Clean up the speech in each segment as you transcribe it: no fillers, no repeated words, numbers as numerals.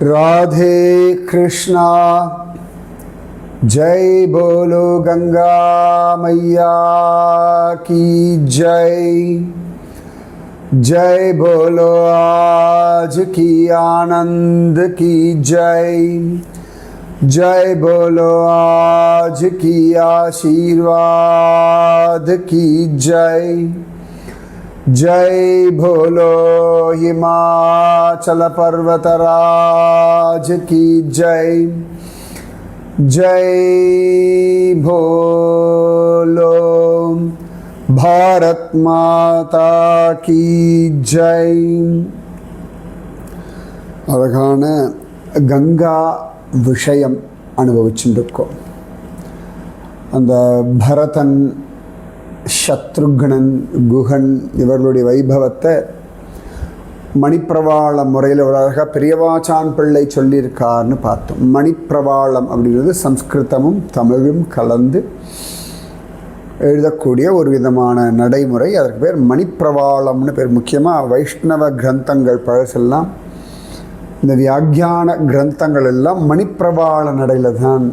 राधे कृष्णा। जय बोलो गंगा मैया की जय। जय बोलो आज की आनंद की जय। जय बोलो आज की आशीर्वाद की जय। जय बोलो हिमाचल पर्वतराज की जय। जय बोलो भारत माता की जय। அழகான கங்கா விஷயம் அனுபவிச்சுருக்கோம். அந்த பரதன், சத்ருக்னன், குஹன் இவர்களுடைய வைபவத்தை மணிப்பிரவாள முறையில் ஒரு அழகாக பெரியவாச்சான் பிள்ளை சொல்லியிருக்காருன்னு பார்த்தோம். மணிப்பிரவாளம் அப்படிங்கிறது சம்ஸ்கிருதமும் தமிழும் கலந்து எழுதக்கூடிய ஒரு விதமான நடைமுறை. அதற்கு பேர் மணிப்பிரவாளம்னு பேர். முக்கியமாக வைஷ்ணவ கிரந்தங்கள் பழசெல்லாம், இந்த வியாக்கியான கிரந்தங்கள் எல்லாம் மணிப்பிரவாள நடையில் தான்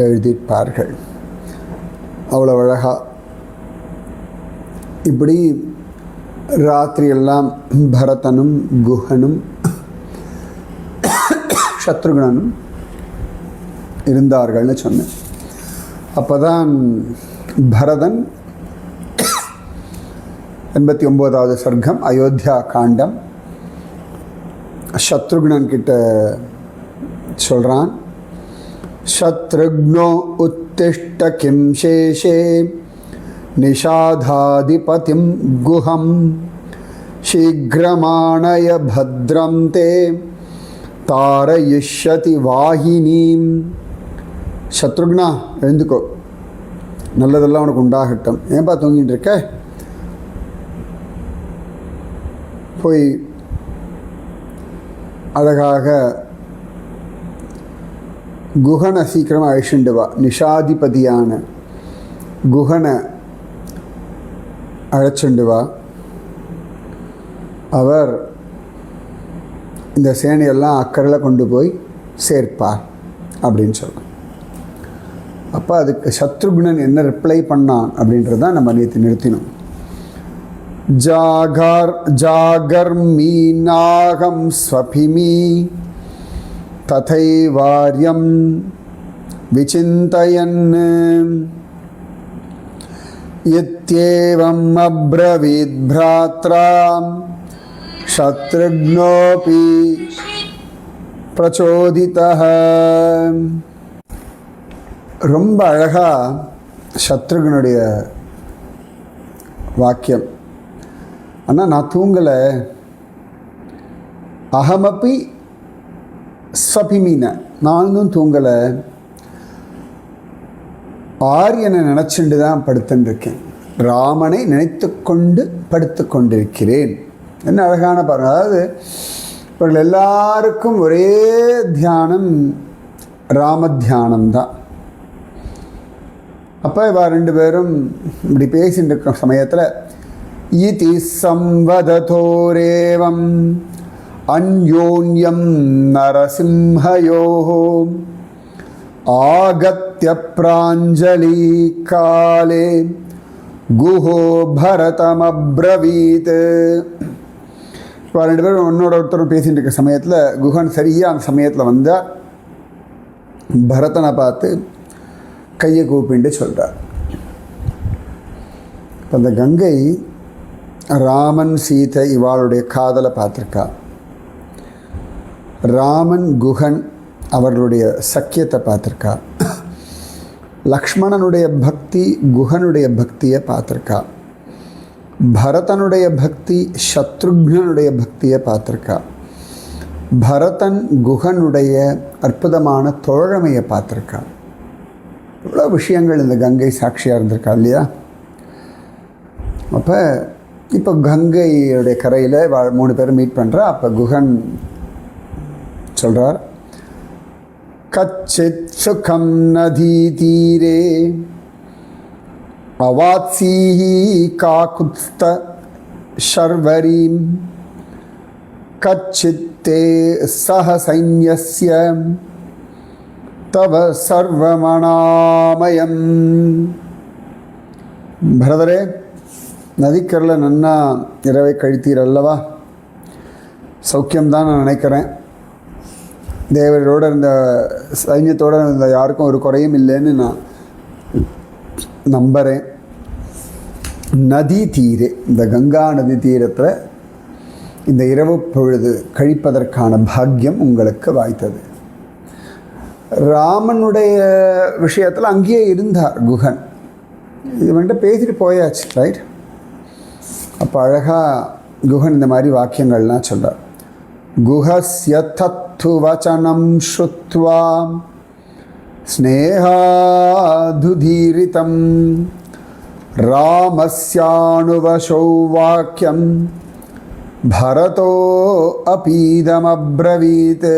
எழுதியிருப்பார்கள். அவ்வளோ அழகாக இப்படி ராத்திரியெல்லாம் பரதனும் குஹனும் சத்ருக்னனும் இருந்தார்கள்னு சொன்னேன். அப்போ தான் பரதன் 89வது சர்க்கம் அயோத்தியா காண்டம் சத்ருக்னன் கிட்ட சொல்கிறான். சத்ருக்னோ உத்திஷ்ட கிம் சேஷே நிஷாதாதிபதிம் குஹம் சீக்கிரமானய பத்ரம் தே தாரயிஷ்யதி வாஹினீம். சத்ருக்னா, எழுந்துக்கோ, நல்லதெல்லாம் உனக்கு உண்டாகட்டும். ஏன்பா தூங்கிட்டு இருக்க? போய் அழகாக குஹனை சீக்கிரமாக அழிச்சுண்டு வா. நிஷாதிபதியான குஹனை அழைச்சுண்டு வா. அவர் இந்த சேனையெல்லாம் அக்கறையில் கொண்டு போய் சேர்ப்பார் அப்படின்னு சொல்கிறார். அப்போ அதுக்கு சத்ருக்னன் என்ன ரிப்ளை பண்ணான் அப்படின்றது தான் நம்ம நேற்று நிறுத்தினோம். ஜாகர்மீ நாகம் ஸ்வபிமி ததைவார்யம் விசிந்தயன் இத்யேவம் அப்ரவீத் ப்ராத்ராம் சத்ருக்னோபி பிரச்சோதிதஹ. ரொம்ப அழகாக சத்ருக்னுடைய வாக்கியம். ஆனால் நான் தூங்கலை, அகமப்பி ஸ்வபிமின, நானும் தூங்கலை, ஆரியனை நினச்சிண்டு தான் படுத்துன்னு இருக்கேன், ராமனை நினைத்து கொண்டு படுத்து கொண்டிருக்கிறேன். என்ன அழகான பாருங்கள். அதாவது இவர்கள் எல்லாருக்கும் ஒரே தியானம், ராம தியானம்தான். அப்போ இவ ரெண்டு பேரும் இப்படி பேசிட்டு இருக்கிற சமயத்தில் இதி சம்வததோரேவம் அன்யோன்யம் நரசிம்ஹயோஹோ ஆகத்ய பிராஞ்சலி காலே குஹோ பரதமப்ரவீத். இப்போ ரெண்டு பேரும் ஒன்னோட ஒருத்தரும் பேசிகிட்டு இருக்க சமயத்தில் குஹன் சரியாக அந்த சமயத்தில் வந்தால் பரதனை பார்த்து கையை கூப்பிட்டு சொல்கிறார். இப்போ அந்த கங்கை ராமன் சீதை இவாளுடைய காதலை பார்த்துருக்கா. ராமன் குஹன் அவர்களுடைய சக்கியத்தை பார்த்துருக்கா. லக்ஷ்மணனுடைய பக்தி, குஹனுடைய பக்தியை பார்த்துருக்கா. பரதனுடைய பக்தி, சத்ருக்னனுடைய பக்தியை பார்த்துருக்கா. பரதன் குஹனுடைய அற்புதமான தோழமையை பார்த்துருக்கா. இவ்வளோ விஷயங்கள் இந்த கங்கை சாட்சியாக இருந்திருக்கா இல்லையா? அப்போ இப்போ கங்கையுடைய கரையில் 3 பேரும் மீட் பண்ணுறா. அப்போ குஹன் சொல்கிறார், கச்சித் சுகம் நதி தீரே அவாத்ஸீஹி காகுத்ஸ்த ஷர்வரீம் கச்சித்தே சஹ சைன்யஸ்ய தவ சர்வமணாமயம். பரதரே, நதிக்கரில் நன்னா இரவை கழித்தீர் அல்லவா? சௌக்கியம்தான் நான் நினைக்கிறேன். தேவரோடு இருந்த சைன்யத்தோடு இருந்த யாருக்கும் ஒரு குறையும் இல்லைன்னு நான் நம்புகிறேன். நதி தீரே, இந்த கங்கா நதி தீரத்தில் இந்த இரவு பொழுது கழிப்பதற்கான பாக்கியம் உங்களுக்கு வாய்த்தது. ராமனுடைய விஷயத்தில் அங்கேயே இருந்தார் குஹன். இது வந்துட்டு பேசிட்டு போயாச்சு, ரைட்? அப்போ அழகாக குஹன் இந்த மாதிரி வாக்கியங்கள்லாம் சொல்கிறார். குஹஸ்ய தத்து வச்சனம் ஸ்ருத்வா ஸ்நேகாதுதீரிதம் ராமஸ்யானுவசௌ வாக்கியம் பரதோ அபீதமப்ரவீத்.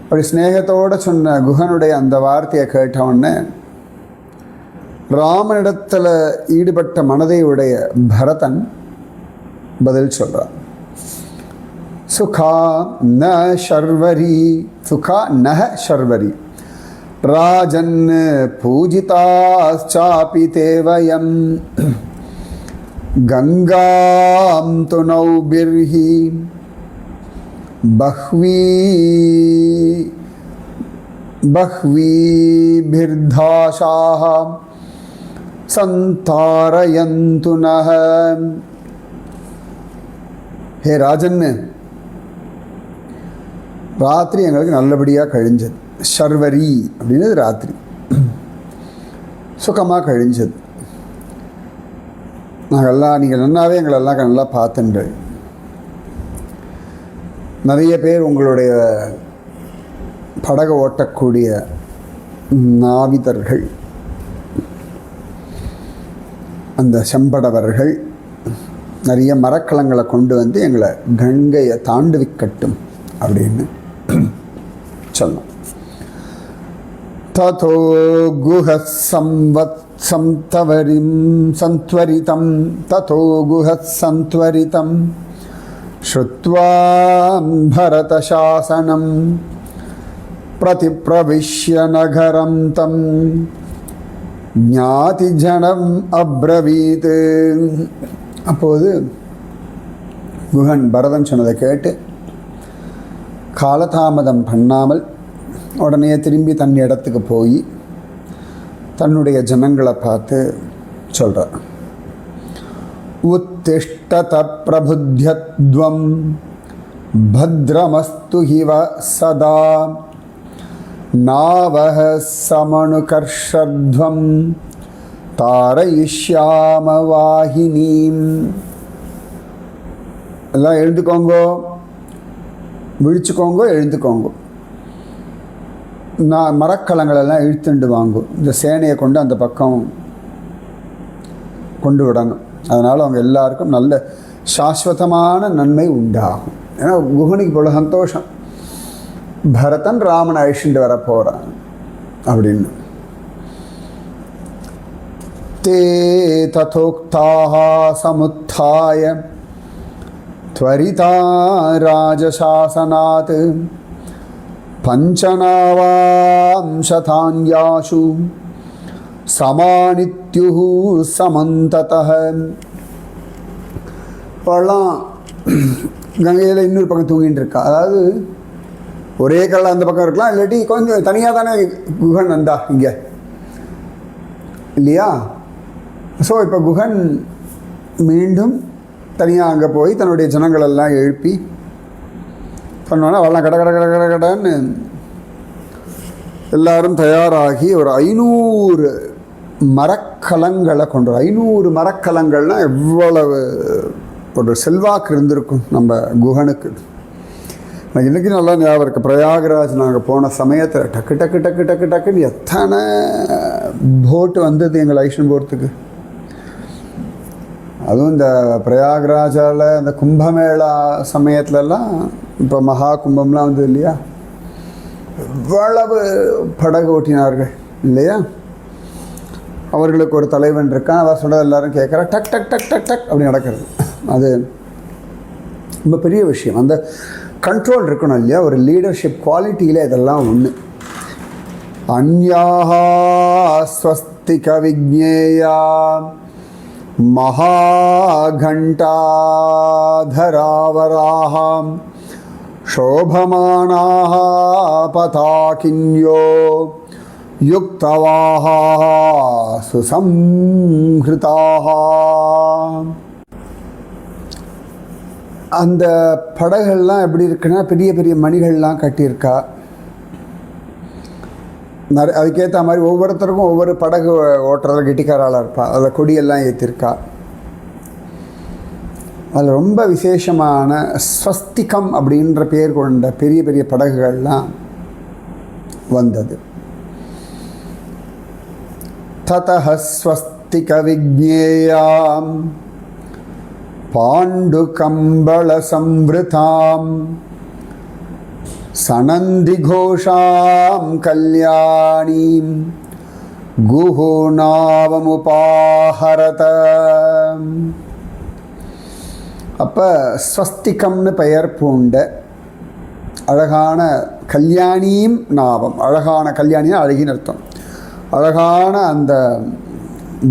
அப்படி ஸ்நேகத்தோடு சொன்ன குஹனுடைய அந்த வார்த்தையை கேட்டவுடனே ராமனிடத்தில் ஈடுபட்ட மனதை உடைய பரதன் பதில் சொல்கிறான். சுகா ந ஷர்வரி, சுகா நஹ ஷர்வரி ராஜன் பூஜிதாச்சாபி தேவயம் கங்காம் து நௌபிர்ஹி பஹ்வீபிர்தாஷாஹ சந்தாரயந்து நஹ. ஹே ராஜன், ராத்திரி எங்களுக்கு நல்லபடியாக கழிஞ்சது. ஷர்வரி அப்படின்னு ராத்திரி சுகமாக கழிஞ்சது. நாங்கள்லாம், நீங்கள் நன்னாவே எங்களெல்லாம் நல்லா பார்த்துங்கள். நிறைய பேர் உங்களுடைய படகு ஓட்டக்கூடிய நாவிதர்கள், அந்த செம்படவர்கள் நிறைய மரக்கலங்களை கொண்டு வந்து எங்களை கங்கையை தாண்டுவிக்கட்டும் அப்படின்னு சொல்லணும். ததோ குஹஸ் சந்த்வரிதம் ததோ குஹஸ் சந்த்வரிதம் ஸ்ருத்வா பரதசாசனம் பிரதிப்ரவிஷ்ய நகரம் தம் ஞாதிஜனம் அப்ரவீத். அப்போது குஹன் பரதன் சொன்னதை கேட்டு காலதாமதம் பண்ணாமல் உடனே திரும்பி தன் இடத்துக்கு போய் தன்னுடைய ஜனங்களை பார்த்து சொல்கிறார். உத்திஷ்டத பிரபுத்யத்வம் பத்ரமஸ்து ஹிவ சதா நாவஹ சமனுகர்ஷத்வம் தாரயிஷ்யாம வாஹினீம். எல்லாம் எழுந்துக்கோங்கோ, விழிச்சுக்கோங்கோ, எழுந்துக்கோங்கோ. நான் மரக்கலங்களெல்லாம் இழுத்துண்டு வாங்கும். இந்த சேனையை கொண்டு அந்த பக்கம் கொண்டு விடணும். அதனால் அவங்க எல்லாருக்கும் நல்ல சாஸ்வதமான நன்மை உண்டாகும். ஏன்னா குஹனுக்கு இவ்வளோ சந்தோஷம், பரதன் ராமனை அழிச்சுட்டு வர போகிறான் அப்படின்னு. தே ததோக்தாக சமுத்தாய त्वरिता राजशासनात् பஞ்சநாவாம்சதான்யாஷு சமானித்யுः சமந்ததः. இப்போலாம் கங்கையில் இன்னொரு பக்கம் தூங்கிட்டு இருக்கா. அதாவது ஒரே கல்ல அந்த பக்கம் இருக்கலாம், இல்லாட்டி கொஞ்சம் தனியாக தானே குஹன் வந்தா இங்கே இல்லையா? ஸோ இப்போ குஹன் மீண்டும் தனியாக அங்கே போய் தன்னுடைய ஜனங்களெல்லாம் எழுப்பி சொன்னோன்னா அவெல்லாம் கட கட கட கட கடன்னு எல்லாரும் தயாராகி ஒரு 500 மரக்கலங்களை கொண்டு, 500 மரக்கலங்கள்னால் எவ்வளவு ஒரு செல்வாக்கு இருந்திருக்கும் நம்ம குஹனுக்கு. எனக்கு இன்றைக்கி நல்லா ஞாபகம் இருக்குது. பிரயாகராஜ் நாங்கள் போன சமயத்தில் டக்கு டக்கு டக்கு டக்கு டக்குன்னு எத்தனை போட்டு வந்தது எங்கள் ஐஷன் போகிறதுக்கு. அதுவும் இந்த பிரயாகராஜாவில் இந்த கும்பமேளா சமயத்துலலாம், இப்போ மகா கும்பம்லாம் வந்தது இல்லையா, எவ்வளவு படகு ஓட்டினார்கள் இல்லையா? அவர்களுக்கு ஒரு தலைவன் இருக்கான், அவர் சொல்ல எல்லாரும் கேட்குறா, டக் டக் டக் டக் டக் அப்படி நடக்கிறது. அது ரொம்ப பெரிய விஷயம். அந்த கண்ட்ரோல் இருக்கணும் இல்லையா, ஒரு லீடர்ஷிப் குவாலிட்டியில் இதெல்லாம் ஒன்று. அன்யாஹா ஸ்வஸ்திக விஜ்ஞேயா மகாகண்டாதராவராஹாம் சோபமானாஹ பதாகின்யோ யுக்தவாஹ சுசம்ஹிருதாஹ. அந்த படகுகள்லாம் எப்படி இருக்குன்னா பெரிய பெரிய மணிகள்லாம் கட்டியிருக்கா. அதுக்கேற்ற மாதிரி ஒவ்வொருத்தருக்கும் ஒவ்வொரு படகு ஓட்டுறதுல கெட்டிக்காராளாக இருப்பா. அதில் கொடியெல்லாம் ஏற்றிருக்கா. அதில் ரொம்ப விசேஷமான ஸ்வஸ்திகம் அப்படின்ற பேர் கொண்ட பெரிய பெரிய படகுகள்லாம் வந்தது. ததஹ ஸ்வஸ்திக விஜ்ஞேயாம் பாண்டுகம்பள சம்வ்ருதாம் சனந்தி கோஷாம் கல்யாணீம் குஹுநாவமுபாஹரத. அப்போ ஸ்வஸ்திகம்னு பெயர் பூண்ட அழகான கல்யாணியும் நாவம், அழகான கல்யாணின்னு அழகின்னு அர்த்தம், அழகான அந்த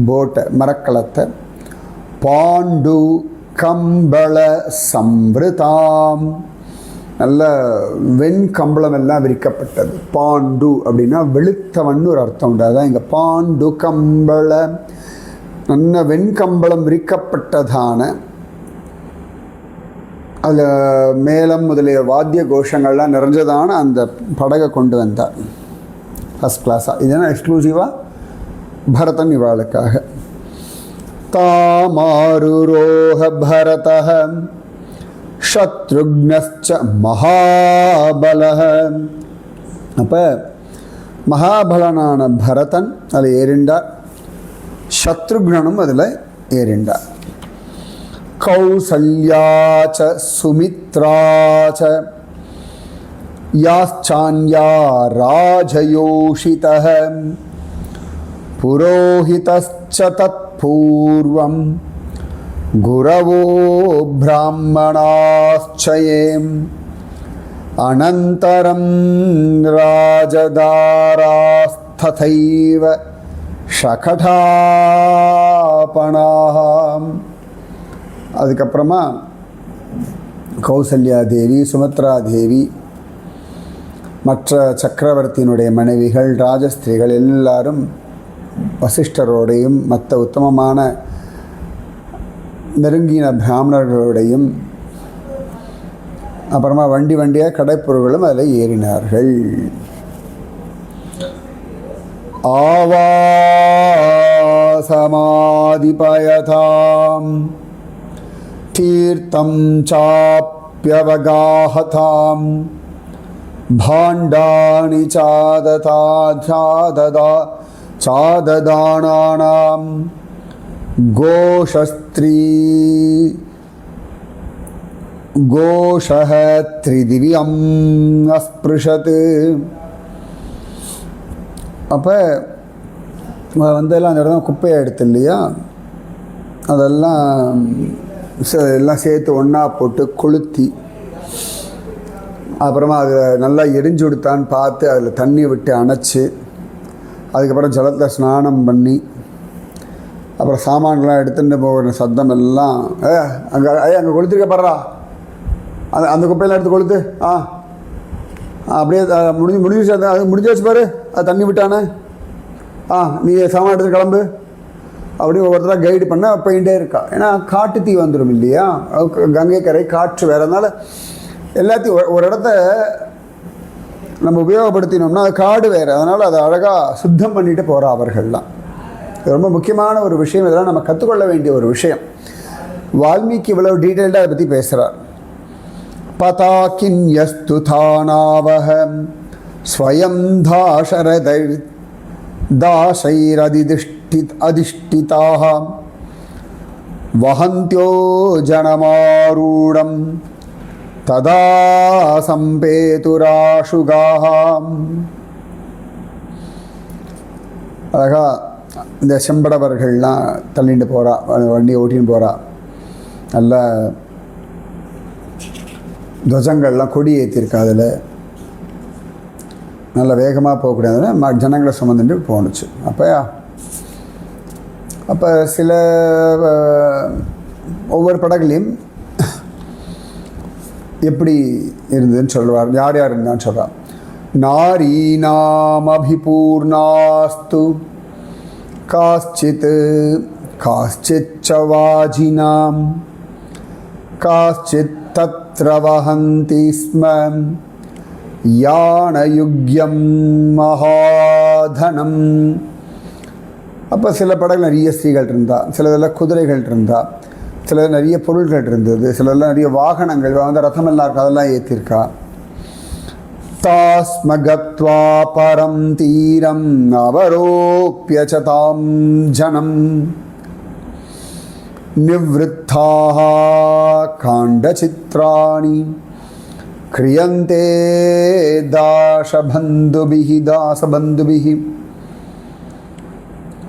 போட்டை மரக்கலத்தை பாண்டு கம்பள சம்வ்ருதாம், நல்ல வெண்கம்பளம் எல்லாம் விரிக்கப்பட்டது. பாண்டு அப்படின்னா வெளுத்தவன் ஒரு அர்த்தம் உண்டு. அதான் இங்கே பாண்டு கம்பள, நல்ல வெண்கம்பளம் விரிக்கப்பட்டதான, அதில் மேலம் முதலிய வாத்திய கோஷங்கள்லாம் நிறைஞ்சதான அந்த படகை கொண்டு வந்தார் ஃபஸ்ட் கிளாஸாக. இதெல்லாம் எக்ஸ்க்ளூசிவாக பரதன் இவாளுக்காக. தாமாருரோஹ பரதஹ சத்ருக்னஸ்ச மகாபலஹ. அப்போ மகாபலனான பரதன் அதில் ஏறிண்டார், சத்ருக்னனும் அதில் ஏறிண்டார். கௌசல்யாச்ச சுமித்ராச்ச யாச்சான்யா ராஜயோஷிதஹ புரோஹிதஸ்ச தத்பூர்வம் குரவோ பிராமணாஸ்சயேம் அனந்தரம் ராஜதாராஸ்ததைவ ஷகடாபணாம். அதுக்கப்புறமா கௌசல்யா தேவி, சுமித்ரா தேவி, மற்ற சக்கரவர்த்தியினுடைய மனைவிகள், ராஜஸ்திரீகள் எல்லாரும் வசிஷ்டரோடையும் மற்ற உத்தமமான நெருங்கின பிராமணர்களோடையும் அப்புறமா வண்டி வண்டியாக கடைப்பொருள்களும் அதில் ஏறினார்கள். ஆவாசமாதிபயதாம் தீர்த்தம் சாப்யவகாஹதாம் பாண்டானி சாததானாம் கோஷः த்ரிதிவ்யம் அஸ்பிருஷத். அப்போ வந்தெல்லாம் அந்த இடம் குப்பையை எடுத்து இல்லையா, அதெல்லாம் எல்லாம் சேர்த்து ஒன்றா போட்டு கொளுத்தி அப்புறமா அதை நல்லா எரிஞ்சு விடுத்தான்னு பார்த்து அதில் தண்ணி விட்டு அணைச்சி அதுக்கப்புறம் ஜலத்தில் ஸ்நானம் பண்ணி அப்புறம் சாமான்லாம் எடுத்துகிட்டு போகிற சத்தம் எல்லாம் அங்கே கொளுத்திருக்க பாடுறா, அந்த குப்பையெல்லாம் எடுத்து கொளுத்து, அப்படியே முடிஞ்சிச்சு, அது முடிஞ்சாச்சு பாரு, அது தண்ணி விட்டானே, நீ சாமான் எடுத்து கிளம்பு அப்படின்னு ஒவ்வொருத்தராக கைடு பண்ண போயிட்டே இருக்கா. ஏன்னா காட்டு தீ வந்துடும் இல்லையா, கங்கை கரை காற்று வேறு, அதனால் எல்லாத்தையும் ஒரு இடத்த நம்ம உபயோகப்படுத்தினோம்னா அது காடு வேறு, அதனால் அதை அழகாக சுத்தம் பண்ணிட்டு போகிறா அவர்கள்லாம். இது ரொம்ப முக்கியமான ஒரு விஷயம், இதெல்லாம் நம்ம கற்றுக்கொள்ள வேண்டிய ஒரு விஷயம். வால்மீகி இவ்வளவு டீட்டெயில்டாக அதை பற்றி பேசுகிறார். பதாக்கின்யஸ்து தானாவஹம் ஸ்வயம் தாசைரதிஷ்டிதாக வஹந்த்யோ ஜனமாரூடம் ததா சம்பேதுராஷுகாம். அழகா இந்த செம்படவர்கள்லாம் தள்ளிட்டு போகிறா, வண்டி ஓட்டின்னு போகிறா, நல்லா துவஜங்கள்லாம் கொடி ஏற்றிருக்கு. அதில் நல்ல வேகமாக போகக்கூடாதுன்னு ஜனங்களை சுமந்துட்டு போணுச்சு. அப்போ சில ஒவ்வொரு படகுலையும் எப்படி இருந்ததுன்னு சொல்லுவார். யார் யார் இருந்தான்னு சொல்கிறார். நாரீணாம் அபிபூர்ணாஸ்து காஷ்சித் காஷ்சிச்சவாஜினாம் காஷ்சித் தத்ர வஹந்தி ஸ்ம யானயுக்யம் மகாதனம். அப்போ சில படங்கள் நிறைய ஸ்திரீகள் இருந்தா, சிலதெல்லாம் குதிரைகள் இருந்தா, சில நிறைய பொருள்கள் இருந்தது, சிலதெல்லாம் நிறைய வாகனங்கள் வந்து ரதமெல்லாம் இருக்கா, அதெல்லாம் ஏற்றிருக்கா. தாஸ்மகத்வா பரம் தீரம் அவரோப்ய ச தாம் ஜனம் நிவ்ருத்தாः காண்டசித்ராணி கிரியந்தே தாசபந்துபிஹி.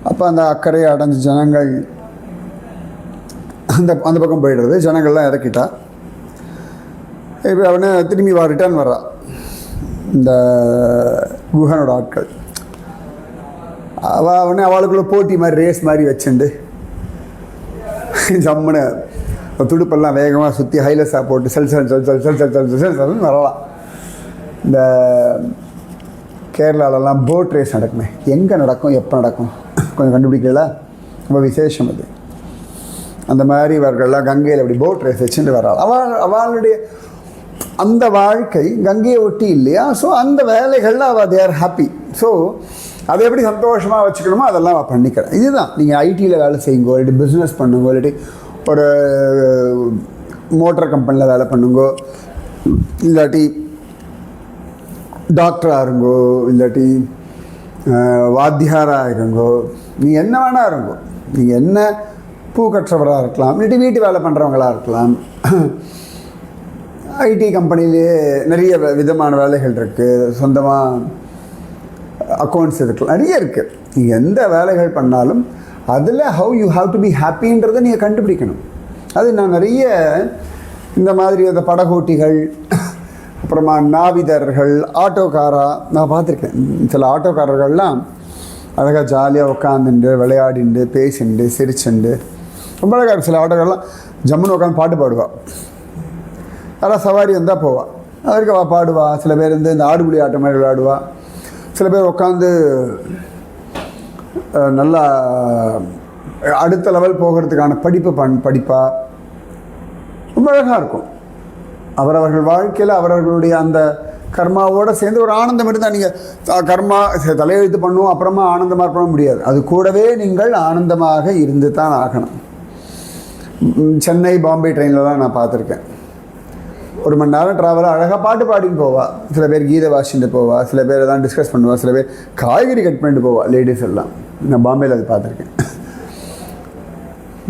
அப்போ அந்த அக்கறையை அடைஞ்ச ஜனங்கள் அந்த பக்கம் போயிடுறது. ஜனங்கள்லாம் இறக்கிட்டா. இப்போ அவனை திரும்பி ரிட்டர்ன் வர்றா இந்த குஹனோட ஆட்கள். அவளுக்குள்ள போட்டி மாதிரி ரேஸ் மாதிரி வச்சுண்டு ஜம்முன்னு துடுப்பெல்லாம் வேகமாக சுற்றி ஹைலஸாக போட்டு செல் வரலாம். இந்த கேரளாலெல்லாம் போட் ரேஸ் நடக்குமே, எங்கே நடக்கும், எப்போ நடக்கும் கொஞ்சம் கண்டுபிடிக்கல, ரொம்ப விசேஷம் அது. அந்த மாதிரி இவர்கள்லாம் கங்கையில் அப்படி போட் ரேஸ் வச்சுட்டு வராள். அவளுடைய அந்த வாழ்க்கை கங்கையை ஒட்டி இல்லையா. ஸோ அந்த வேலைகளில் அவள் தே ஆர் ஹாப்பி. ஸோ அதை எப்படி சந்தோஷமாக வச்சுக்கணுமோ அதெல்லாம் அவள் பண்ணிக்கிறேன். இதுதான் நீங்கள் ஐடியில் வேலை செய்யுங்கோ, இல்லாட்டி பிஸ்னஸ் பண்ணுங்கோ, இல்லாட்டி ஒரு மோட்டர் கம்பெனியில் வேலை பண்ணுங்கோ, இல்லாட்டி டாக்டராக இருங்கோ, இல்லாட்டி வாத்தியாராக இருங்கோ, நீங்கள் என்ன வேணா இருங்கோ. நீங்கள் என்ன பூ கட்டுறவராக இருக்கலாம், இல்லாட்டி வீட்டு வேலை பண்ணுறவங்களாக இருக்கலாம். ஐடி கம்பெனிலேயே நிறைய விதமான வேலைகள் இருக்குது. சொந்தமாக அக்கௌண்ட்ஸ் இருக்கலாம், நிறைய இருக்குது. நீங்கள் எந்த வேலைகள் பண்ணாலும் அதில் how you have to be ஹாப்பின்றதை நீங்கள் கண்டுபிடிக்கணும். அது நான் நிறைய இந்த மாதிரி அந்த படகோட்டிகள், அப்புறமா நாவிதர்கள், ஆட்டோக்காரா நான் பார்த்துருக்கேன். சில ஆட்டோக்காரர்கள்லாம் அழகாக ஜாலியாக உட்காந்துண்டு விளையாடிண்டு பேசிண்டு சிரிச்சுண்டு ரொம்ப அழகாக இருக்கும். சில ஆட்டோக்காரெலாம் ஜம்முன்னு உட்காந்து பாட்டு பாடுவாள். யாராவது சவாரி வந்தால் போவாள், அதற்கு அவள் பாடுவாள். சில பேர் வந்து இந்த ஆடுபுலி ஆட்டம் மாதிரி விளையாடுவாள். சில பேர் உட்காந்து நல்லா அடுத்த லெவல் போகிறதுக்கான படிப்பா. ரொம்ப அழகாக இருக்கும். அவரவர்கள் வாழ்க்கையில் அவரவர்களுடைய அந்த கர்மாவோடு சேர்ந்து ஒரு ஆனந்தம் இருந்தால் நீங்கள் கர்மா தலையெழுத்து பண்ணுவோம் அப்புறமா ஆனந்தமாக பண்ண முடியாது. அது கூடவே நீங்கள் ஆனந்தமாக இருந்து தான் ஆகணும். சென்னை பாம்பே ட்ரெயினில் நான் பார்த்துருக்கேன். 1 மணி நேரம் ட்ராவலாக அழகாக பாட்டு பாடின்னு போவா. சில பேர் கீதை வாசிட்டு போவா, சில பேர் தான் டிஸ்கஸ் பண்ணுவா, சில பேர் காய்கறி கட் பண்ணிட்டு போவா. லேடிஸ் எல்லாம் நான் பாம்பேயில் அது பார்த்துருக்கேன்.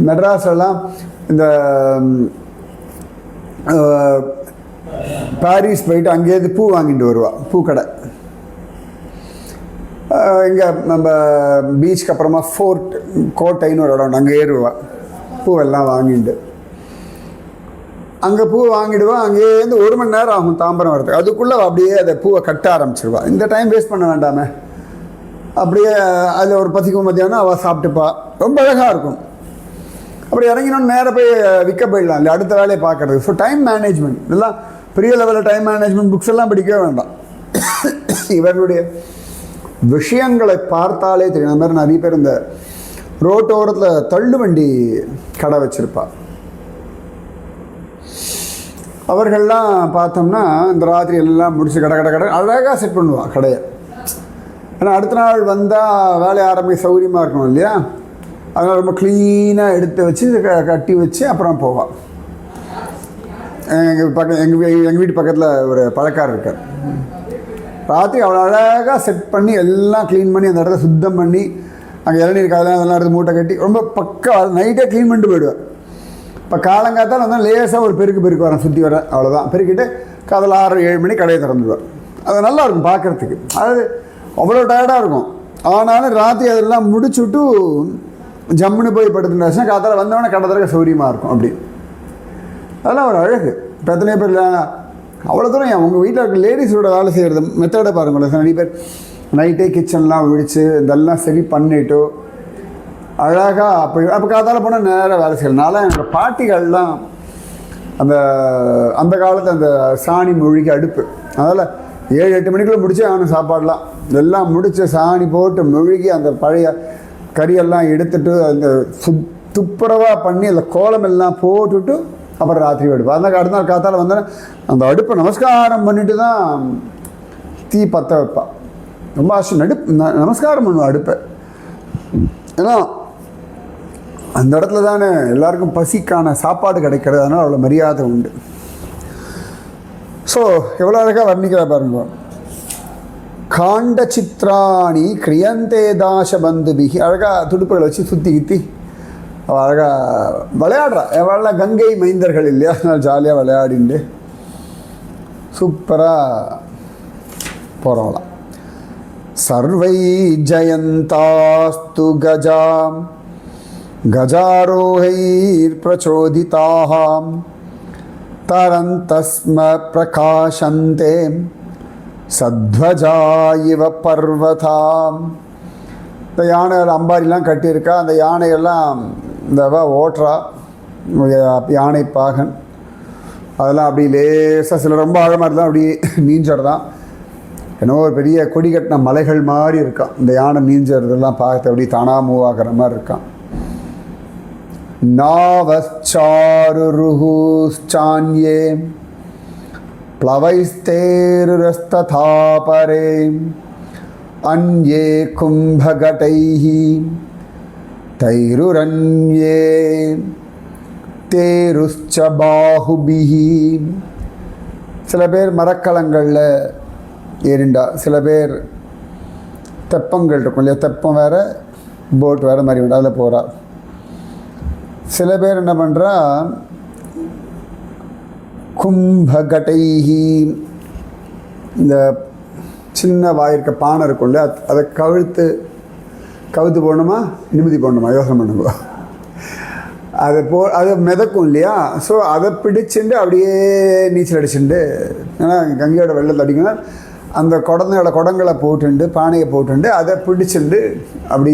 மெட்ராஸ்லாம் இந்த பாரிஸ் போயிட்டு அங்கேயிருந்து பூ வாங்கிட்டு வருவாள். பூக்கடை இங்கே நம்ம பீச்சுக்கு அப்புறமா ஃபோர்ட் கோட்டைன்னு ஒரு இடம், அங்கே ஏறுவாள். பூவெல்லாம் வாங்கிட்டு அங்கே பூ வாங்கிடுவான். அங்கேருந்து 1 மணி நேரம் ஆகும் தாம்பரம் வரதுக்கு. அதுக்குள்ளே அப்படியே அதை பூவை கட்ட ஆரம்பிச்சிருவாள். இந்த டைம் வேஸ்ட் பண்ண வேண்டாமே. அப்படியே அதில் ஒரு பசிக்கும் மத்தியானம் அவள் சாப்பிட்டுப்பா. ரொம்ப அழகாக இருக்கும். அப்படி இறங்கினோன்னு நேராக போய் விற்க போயிடலாம் இல்லை, அடுத்த வேலையை பார்க்குறது. ஸோ டைம் மேனேஜ்மெண்ட் இதெல்லாம் பெரிய லெவலில் டைம் மேனேஜ்மெண்ட் புக்ஸ் எல்லாம் படிக்கவே வேண்டாம். இவர்களுடைய விஷயங்களை பார்த்தாலே தெரியும். அந்த மாதிரி நிறைய பேர் இந்த ரோட்டோரத்தில் தள்ளு வண்டி கடை வச்சுருப்பா. அவர்கள்லாம் பார்த்தோம்னா இந்த ராத்திரி எல்லாம் முடிச்சு கடை அழகாக செட் பண்ணுவாள் கடையை. ஏன்னா அடுத்த நாள் வந்தால் வேலையை ஆரம்பிக்க சௌகரியமாக இருக்கணும் இல்லையா. அதனால் ரொம்ப க்ளீனாக எடுத்து வச்சு கட்டி வச்சு அப்புறம் போவாள். எங்கள் வீட்டு பக்கத்தில் ஒரு பழக்காரர் இருக்கார். ராத்திரி அவ்வளோ அழகாக செட் பண்ணி எல்லாம் க்ளீன் பண்ணி அந்த இடத்த சுத்தம் பண்ணி அங்கே இளநீர் காதெல்லாம் அதெல்லாம் எடுத்து மூட்டை கட்டி ரொம்ப பக்கா நைட்டே க்ளீன் பண்ணிட்டு போயிடுவேன். இப்போ காலங்காத்தால் வந்து லேசாக ஒரு பெருக்கு வரேன், சுற்றி வரேன், அவ்வளோதான். பெருக்கிட்டு காதல் 6-7 மணி கடையை திறந்துடுவேன். அது நல்லாயிருக்கும் பார்க்குறதுக்கு. அதாவது அவ்வளோ டயர்டாக இருக்கும். ஆனாலும் ராத்திரி அதெல்லாம் முடிச்சுட்டு ஜம்முன்னு போய் படுத்துட்டாச்சுன்னா காத்தால் வந்தவொடனே கடை திறக்க சௌரியமாக இருக்கும். அப்படி அதெல்லாம் ஒரு அழகு. இப்போ எத்தனை பேர் அவ்வளோ தூரம் உங்கள் வீட்டில் இருக்க லேடிஸோட வேலை செய்கிறது மெத்தடை பாருங்களேன். நிறைய பேர் நைட்டே கிச்சன்லாம் விழித்து இதெல்லாம் சரி பண்ணிவிட்டு அழகாக அப்போ காத்தால் போனால் நேராக வேலை செய்யறதுனால என்னோடய பாட்டிகள்லாம் அந்த காலத்தில் அந்த சாணி மொழிக்கு அடுப்பு, அதனால் 7-8 மணிக்குள்ளே முடிச்சு அவனு சாப்பாடெலாம் எல்லாம் முடித்து சாணி போட்டு மெழுகி அந்த பழைய கறியெல்லாம் எடுத்துட்டு அந்த துப்புரவாக பண்ணி அந்த கோலம் எல்லாம் போட்டுவிட்டு அப்புறம் ராத்திரி அடுப்பு. அந்த அடுத்த நாள் காத்தால் வந்தோன்னே அந்த அடுப்பை நமஸ்காரம் பண்ணிட்டு தான் தீ பற்ற வைப்பாள். ரொம்ப ஆச்சரியம். நமஸ்காரம் பண்ணுவோம் அடுப்பை. ஏன்னா அந்த இடத்துல தானே எல்லாருக்கும் பசிக்கான சாப்பாடு கிடைக்கிறது, அதனால் அவ்வளோ மரியாதை உண்டு. ஸோ எவ்வளோ அழகாக வர்ணிக்கிறா பாருங்க. காண்ட சித்ராணி கிரியந்தே தாச பந்துபிகி, அழகாக துடுப்புகளை வச்சு சுற்றி கித்தி அவள் அழகாக விளையாடுறா. எவ்வளோ கங்கை மைந்தர்கள் இல்லையா, அதனால் ஜாலியாக விளையாடிண்டு சூப்பராக போகிறவளாம். சர்வை ஜயந்தாஸ்து கஜாம் கஜாரோஹைர் பிரச்சோதிதாஹாம் தரந்தஸ்ம பிரகாஷந்தே சத்வஜா இவ பர்வதாம். இந்த யானை அம்பாரிலாம் கட்டியிருக்கா. அந்த யானையெல்லாம் இந்த ஓட்டுறா யானை பாகன். அதெல்லாம் அப்படி லேசாக சில ரொம்ப ஆழமாக இருந்தால் அப்படி நீஞ்சறதான். ஏன்னா ஒரு பெரிய கொடி கட்டின மலைகள் மாதிரி இருக்கான். இந்த யானை நீஞ்சறதெல்லாம் பார்த்து அப்படி தானாக மூவ் ஆகிற மாதிரி இருக்கான். நாவச்சாருருஹுச்சான்யே ப்ளவைஸ்தேருரஸ்ததா பரே அன்யே கும்பகடைஹி தைருரன்யே தேருச்ச பாஹுபிஹி. சில பேர் மரக்கலங்களில் ஏறிண்டா, சில பேர் தெப்பங்கள் இருக்கும் இல்லையா, தெப்பம் வேறு போட் வேறு மாதிரி உண்டு, அதில் போகிறார். சில பேர் என்ன பண்ணுறா, கும்பகடைஹி, இந்த சின்ன வாயிருக்க பானை இருக்கும் இல்லையா, அதை கவிழ்த்து போடணுமா நிமிதி போடணுமா யோசனை பண்ணுங்க. அது மிதக்கும் இல்லையா, ஸோ அதை பிடிச்சுட்டு அப்படியே நீச்சல் அடிச்சுட்டு, ஏன்னா கங்கையோட வெள்ளத்தை அடிக்கணும், அந்த குடங்களை போட்டுண்டு பானையை போட்டுண்டு அதை பிடிச்சுண்டு அப்படி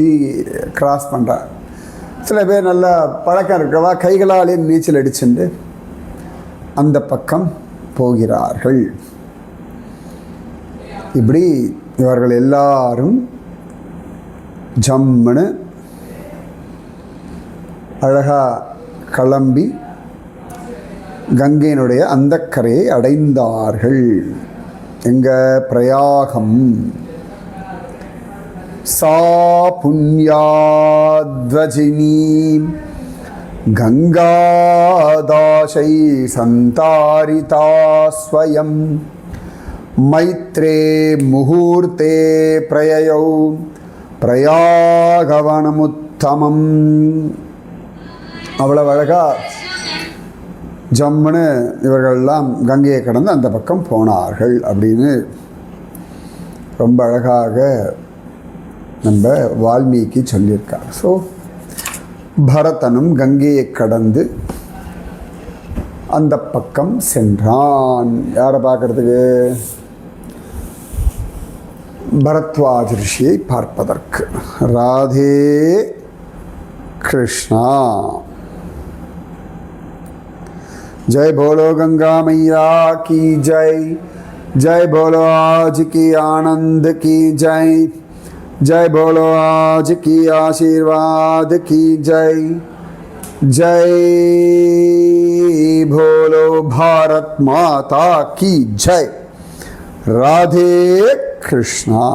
கிராஸ் பண்ணுறான். சில பேர் நல்லா பழக்கம் இருக்கிறவா கைகளாலே நீச்சல் அடிச்சுண்டு அந்த பக்கம் போகிறார்கள். இப்படி இவர்கள் எல்லாரும் ஜம்முன்னு அழகாக கிளம்பி கங்கையினுடைய அந்த கரையை அடைந்தார்கள். எங்க பிரயாகம். சா புண்ணியாத்வஜினி கங்காதாசை சந்தாரிதா ஸ்வயம் மைத்ரே முகூர்த்தே பிரயயௌ பிரயாகவனமுத்தமம். அவ்வளவு அழகா ஜம்முன்னு இவர்கள்லாம் கங்கையை கடந்து அந்த பக்கம் போனார்கள் அப்படின்னு ரொம்ப அழகாக நம்ம வால்மீகி சொல்லியிருக்கார். ஸோ பரதனும் கங்கையை கடந்து அந்த பக்கம் சென்றான். யாரை பார்க்கறதுக்கு? பரத்வாஜ ரிஷியை பார்ப்பதற்கு. ராதே கிருஷ்ணா. जय बोलो गंगा मैया की जय. जय बोलो आज की आनंद की जय. जय बोलो आज की आशीर्वाद की जय. जय बोलो भारत माता की जय. राधे कृष्णा.